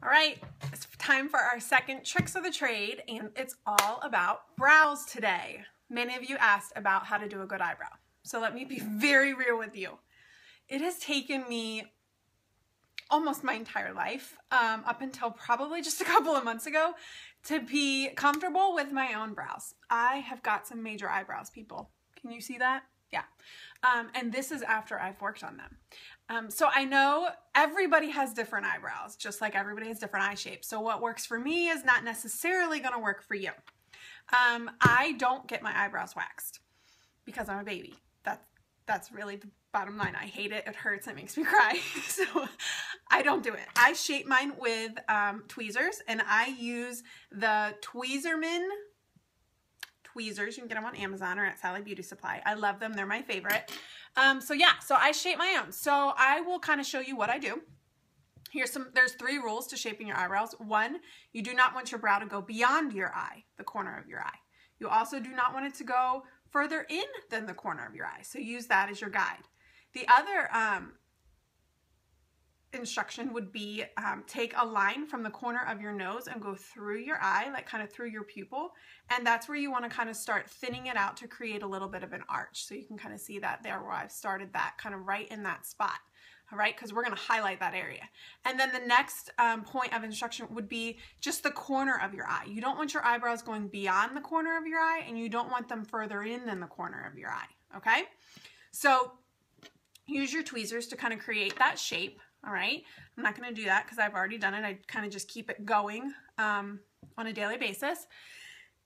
All right, it's time for our second tricks of the trade, and it's all about brows today. Many of you asked about how to do a good eyebrow. So let me be very real with you. It has taken me almost my entire life, up until probably just a couple of months ago, to be comfortable with my own brows. I have got some major eyebrows, people. Can you see that? Yeah. And this is after I've worked on them. So I know everybody has different eyebrows, just like everybody has different eye shapes. So what works for me is not necessarily going to work for you. I don't get my eyebrows waxed because I'm a baby. That's really the bottom line. I hate it. It hurts. It makes me cry. So I don't do it. I shape mine with tweezers, and I use the Tweezerman tweezers. You can get them on Amazon or at Sally Beauty Supply. I love them. They're my favorite. So yeah, so I shape my own. So I will kind of show you what I do. There's 3 rules to shaping your eyebrows. 1, you do not want your brow to go beyond your eye, the corner of your eye. You also do not want it to go further in than the corner of your eye. So use that as your guide. The other instruction would be take a line from the corner of your nose and go through your eye, like kind of through your pupil. And that's where you want to kind of start thinning it out to create a little bit of an arch. So you can kind of see that there where I've started that kind of right in that spot. All right, because we're going to highlight that area. And then the next point of instruction would be just the corner of your eye. You don't want your eyebrows going beyond the corner of your eye, and you don't want them further in than the corner of your eye, okay? So use your tweezers to kind of create that shape, all right? I'm not going to do that because I've already done it. I kind of just keep it going on a daily basis.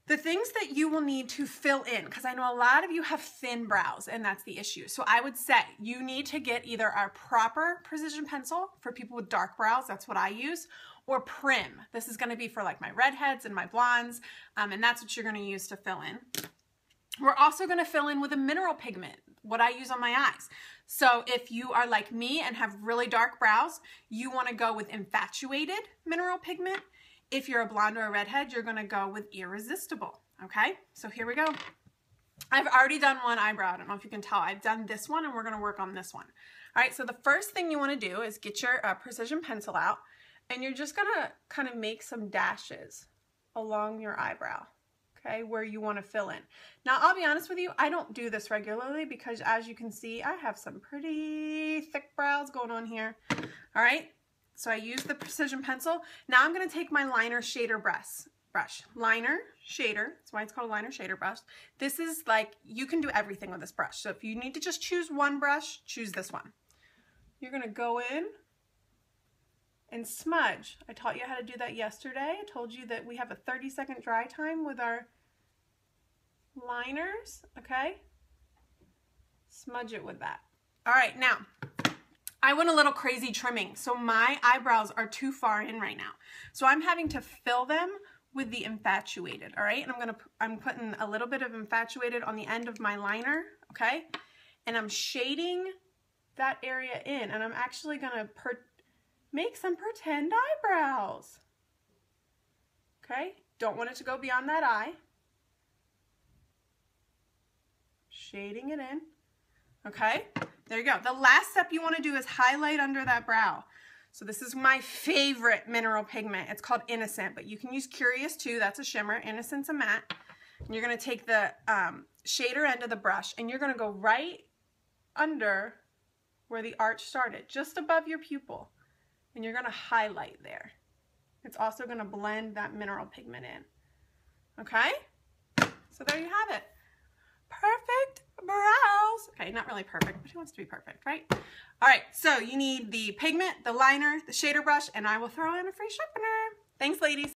The things that you will need to fill in, because I know a lot of you have thin brows and that's the issue. So I would say you need to get either our proper precision pencil for people with dark brows, that's what I use, or Prim. This is going to be for like my redheads and my blondes, and that's what you're going to use to fill in. We're also going to fill in with a mineral pigment, what I use on my eyes. So if you are like me and have really dark brows, you want to go with Infatuated mineral pigment. If you're a blonde or a redhead, you're going to go with Irresistible, okay? So here we go. I've already done one eyebrow. I don't know if you can tell. I've done this one, and we're going to work on this one. All right, so the first thing you want to do is get your precision pencil out, and you're just going to kind of make some dashes along your eyebrow, okay, where you want to fill in. Now, I'll be honest with you, I don't do this regularly because, as you can see, I have some pretty thick brows going on here, all right? So I use the precision pencil. Now I'm going to take my liner shader brush. Liner shader, that's why it's called a liner shader brush. This is like, you can do everything with this brush. So if you need to just choose one brush, choose this one. You're going to go in and smudge. I taught you how to do that yesterday. I told you that we have a 30-second dry time with our liners, okay? Smudge it with that. All right, now, I went a little crazy trimming, so my eyebrows are too far in right now. So I'm having to fill them with the Infatuated, all right? And I'm putting a little bit of Infatuated on the end of my liner, okay? And I'm shading that area in, and I'm actually gonna make some pretend eyebrows, okay? Don't want it to go beyond that eye. Shading it in, okay? There you go. The last step you want to do is highlight under that brow. So this is my favorite mineral pigment. It's called Innocent, but you can use Curious too. That's a shimmer. Innocent's a matte. And you're going to take the shader end of the brush, and you're going to go right under where the arch started, just above your pupil. And you're going to highlight there. It's also going to blend that mineral pigment in. Okay? So there you have it. Perfect brows. Okay, not really perfect, but who wants to be perfect, right? All right, so you need the pigment, the liner, the shader brush, and I will throw in a free sharpener. Thanks, ladies.